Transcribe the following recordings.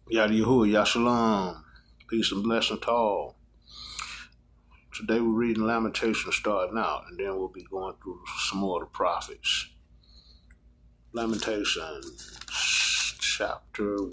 Yada Yahuwah, Yashalam. Peace and blessing to all. Today we're reading Lamentations starting out, and then we'll be going through some more of the prophets. Lamentations, chapter 1.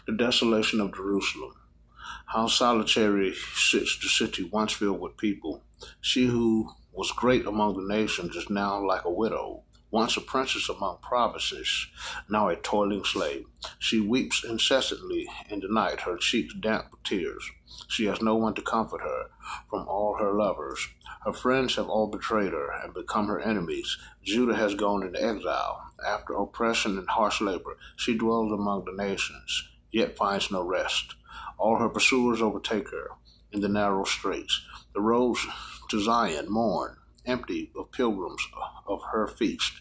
The desolation of Jerusalem. How solitary sits the city once filled with people. She who was great among the nations is now like a widow. Once a princess among provinces, now a toiling slave. She weeps incessantly in the night, her cheeks damp with tears. She has no one to comfort her from all her lovers. Her friends have all betrayed her and become her enemies. Judah has gone into exile. After oppression and harsh labor, she dwells among the nations, yet finds no rest. All her pursuers overtake her in the narrow straits. The roads to Zion mourn, empty of pilgrims of her feast.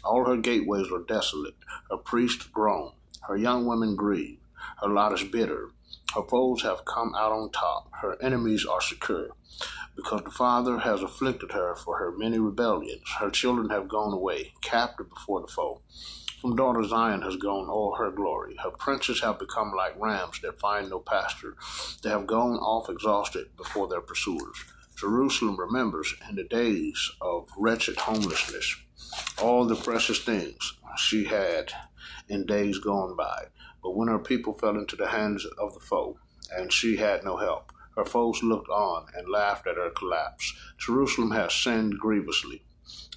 All her gateways are desolate, her priests groan, her young women grieve, her lot is bitter. Her foes have come out on top, her enemies are secure. Because the Father has afflicted her for her many rebellions, her children have gone away, captive before the foe. From daughter Zion has gone all her glory. Her princes have become like rams that find no pasture. They have gone off exhausted before their pursuers. Jerusalem remembers in the days of wretched homelessness all the precious things she had in days gone by. But when her people fell into the hands of the foe, and she had no help, her foes looked on and laughed at her collapse. Jerusalem has sinned grievously.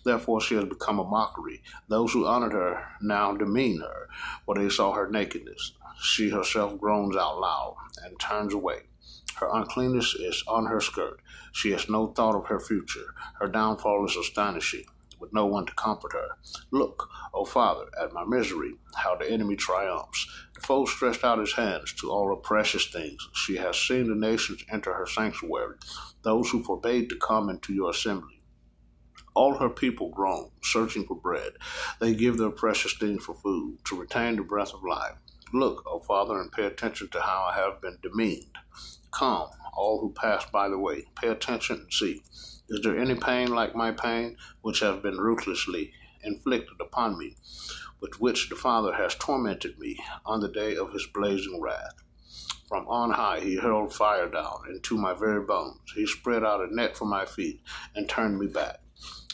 Therefore she has become a mockery. Those who honored her now demean her, for they saw her nakedness. She herself groans out loud and turns away. Her uncleanness is on her skirt. She has no thought of her future. Her downfall is astonishing, with no one to comfort her. Look, O Father, at my misery, how the enemy triumphs. The foe stretched out his hands to all her precious things. She has seen the nations enter her sanctuary, those who forbade to come into your assembly. All her people groan, searching for bread. They give their precious things for food, to retain the breath of life. Look, O Father, and pay attention to how I have been demeaned. Come, all who pass by the way, pay attention and see. Is there any pain like my pain, which has been ruthlessly inflicted upon me, with which the Father has tormented me on the day of his blazing wrath? From on high he hurled fire down into my very bones. He spread out a net for my feet and turned me back.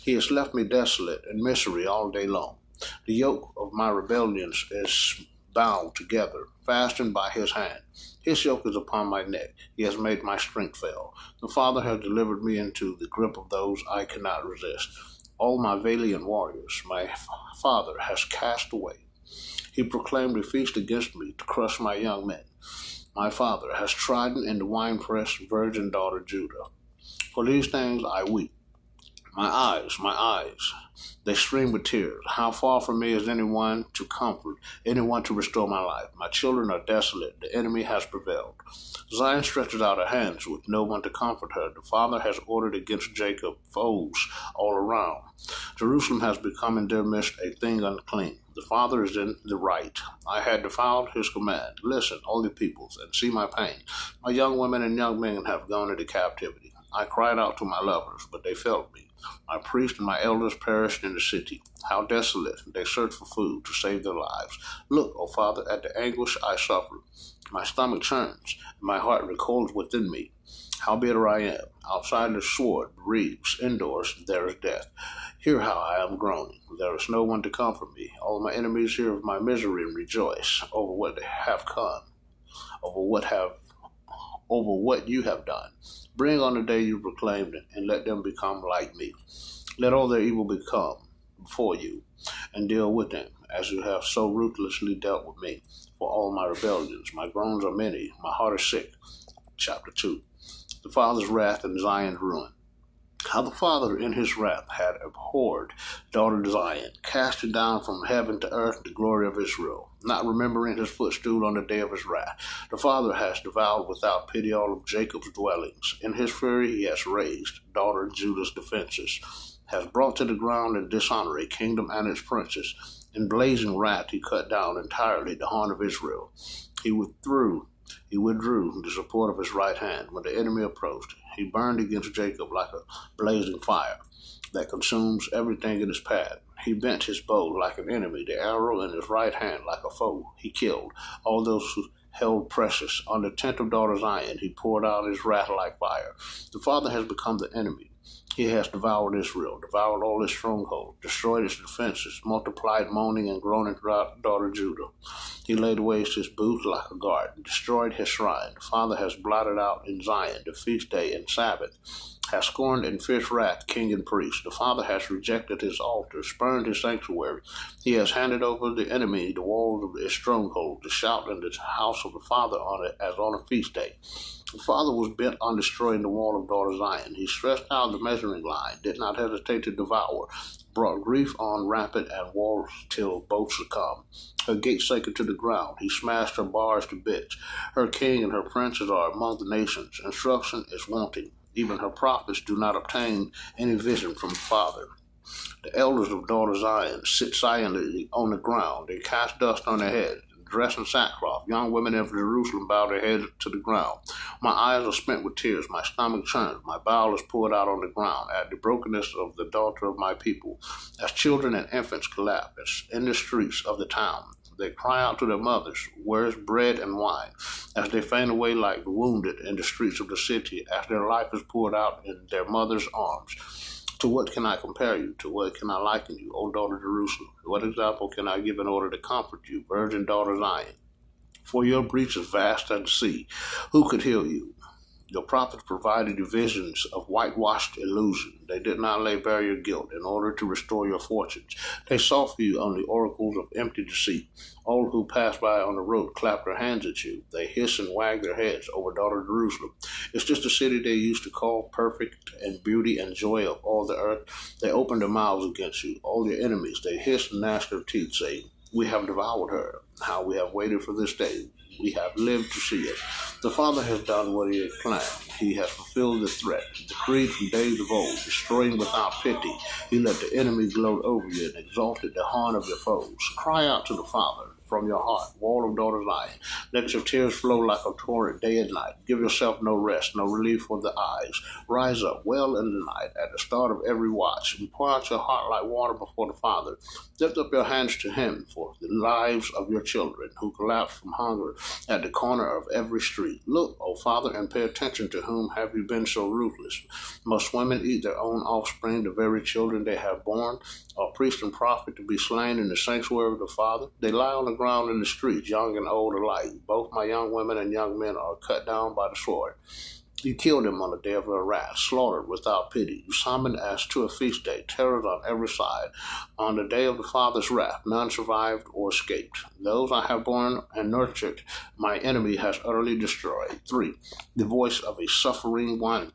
He has left me desolate in misery all day long. The yoke of my rebellions is bound together, fastened by his hand. His yoke is upon my neck. He has made my strength fail. The Father has delivered me into the grip of those I cannot resist. All my valiant warriors my Father has cast away. He proclaimed a feast against me to crush my young men. My Father has trodden in the winepress virgin daughter Judah. For these things I weep. My eyes, they stream with tears. How far from me is anyone to comfort, anyone to restore my life? My children are desolate. The enemy has prevailed. Zion stretches out her hands with no one to comfort her. The Father has ordered against Jacob foes all around. Jerusalem has become in their midst a thing unclean. The Father is in the right. I had defiled his command. Listen, all the peoples, and see my pain. My young women and young men have gone into captivity. I cried out to my lovers, but they failed me. My priests and my elders perished in the city. How desolate! They search for food to save their lives. Look, O Father, at the anguish I suffer. My stomach churns, and my heart recoils within me. How bitter I am. Outside the sword reaps, indoors there is death. Hear how I am groaning. There is no one to comfort me. All my enemies hear of my misery and rejoice over what they have come, over what you have done. Bring on the day you proclaimed it, and let them become like me. Let all their evil become before you, and deal with them, as you have so ruthlessly dealt with me. For all my rebellions, my groans are many, my heart is sick. Chapter 2. The Father's wrath and Zion's ruin. How the Father in his wrath had abhorred daughter Zion, casting down from heaven to earth the glory of Israel, not remembering his footstool on the day of his wrath. The Father has devoured without pity all of Jacob's dwellings. In his fury he has raised daughter Judah's defenses, has brought to the ground in dishonor a kingdom and its princes. In blazing wrath he cut down entirely the horn of Israel. He withdrew the support of his right hand when the enemy approached. He burned against Jacob like a blazing fire that consumes everything in his path. He bent his bow like an enemy, the arrow in his right hand like a foe. He killed all those who held precious. On the tent of daughter Zion, he poured out his wrath like fire. The Father has become the enemy. He has devoured Israel, devoured all its strongholds, destroyed its defenses, multiplied moaning and groaning throughout daughter Judah. He laid waste his booths like a garden, destroyed his shrine. The Father has blotted out in Zion the feast day and Sabbath, has scorned in fierce wrath king and priest. The Father has rejected his altar, spurned his sanctuary. He has handed over the enemy the walls of his stronghold, to shout in the house of the Father on it as on a feast day. The Father was bent on destroying the wall of daughter Zion. He stretched out the measuring line, did not hesitate to devour, brought grief on rampant and walls till both succumbed. Her gates sank to the ground. He smashed her bars to bits. Her king and her princes are among the nations. Instruction is wanting. Even her prophets do not obtain any vision from the Father. The elders of daughter Zion sit silently on the ground. They cast dust on their heads, dressed in sackcloth. Young women of Jerusalem bow their heads to the ground. My eyes are spent with tears. My stomach churns. My bowel is poured out on the ground at the brokenness of the daughter of my people. As children and infants collapse in the streets of the town, they cry out to their mothers, "Where's bread and wine?" As they faint away like the wounded in the streets of the city, as their life is poured out in their mother's arms. To what can I compare you? To what can I liken you, O daughter Jerusalem? What example can I give in order to comfort you, virgin daughter Zion? For your breach is vast as the sea. Who could heal you? Your prophets provided you visions of whitewashed illusion. They did not lay bare your guilt in order to restore your fortunes. They saw for you only oracles of empty deceit. All who passed by on the road clapped their hands at you. They hiss and wag their heads over daughter Jerusalem. Is this the city they used to call perfect and beauty and joy of all the earth? They opened their mouths against you, all your enemies. They hissed and gnashed their teeth, saying, "We have devoured her. How we have waited for this day. We have lived to see it." The Father has done what he had planned. He has fulfilled the threat, decreed from days of old, destroying without pity. He let the enemy gloat over you and exalted the horn of your foes. Cry out to the Father from your heart, wall of daughter Zion. Let your tears flow like a torrent day and night. Give yourself no rest, no relief for the eyes. Rise up well in the night at the start of every watch, and pour out your heart like water before the Father. Lift up your hands to him for the lives of your children who collapse from hunger at the corner of every street. Look, O Father, and pay attention. To whom have you been so ruthless? Must women eat their own offspring, the very children they have borne? Are priest and prophet to be slain in the sanctuary of the Father? They lie on the ground in the streets, young and old alike. Both my young women and young men are cut down by the sword. You killed them on the day of your wrath, slaughtered without pity. You summoned as to a feast day, terrors on every side. On the day of the Father's wrath, none survived or escaped. Those I have borne and nurtured, my enemy has utterly destroyed. 3. The voice of a suffering one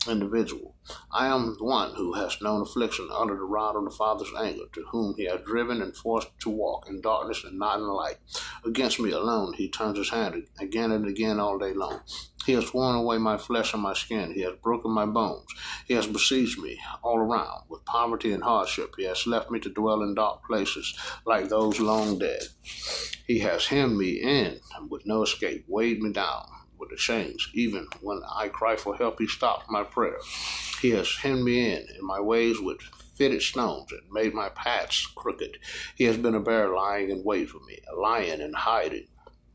individual. I am one who has known affliction under the rod of the Father's anger, to whom he has driven and forced to walk in darkness and not in the light. Against me alone he turns his hand again and again all day long. He has worn away my flesh and my skin. He has broken my bones. He has besieged me all around with poverty and hardship. He has left me to dwell in dark places like those long dead. He has hemmed me in with no escape, weighed me down with the chains. Even when I cry for help, he stops my prayer. He has hemmed me in my ways with fitted stones and made my paths crooked. He has been a bear lying in wait for me, a lion in hiding.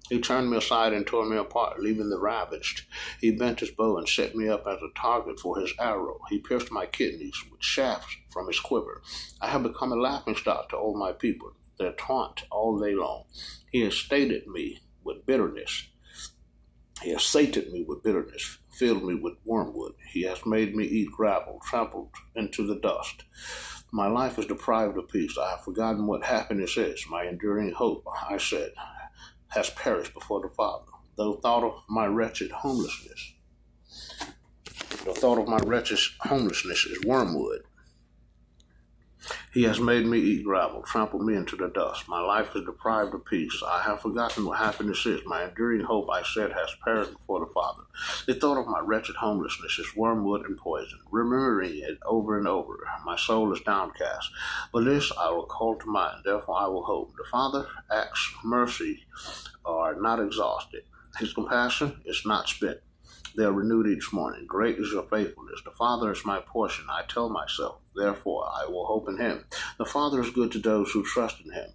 He turned me aside and tore me apart, leaving the ravaged. He bent his bow and set me up as a target for his arrow. He pierced my kidneys with shafts from his quiver. I have become a laughingstock to all my people, their taunt all day long. He has sated me with bitterness. He has sated me with bitterness, filled me with wormwood. He has made me eat gravel, trampled into the dust. My life is deprived of peace. I have forgotten what happiness is. My enduring hope, I said, has perished before the Father. The thought of my wretched homelessness is wormwood. He has made me eat gravel, trampled me into the dust. My life is deprived of peace. I have forgotten what happiness is. My enduring hope, I said, has perished before the Father. The thought of my wretched homelessness is wormwood and poison. Remembering it over and over, my soul is downcast. But this I will call to mind, therefore I will hope. The Father acts mercy are not exhausted. His compassion is not spent. They are renewed each morning. Great is your faithfulness. The Father is my portion. I tell myself, therefore I will hope in him. The Father is good to those who trust in him.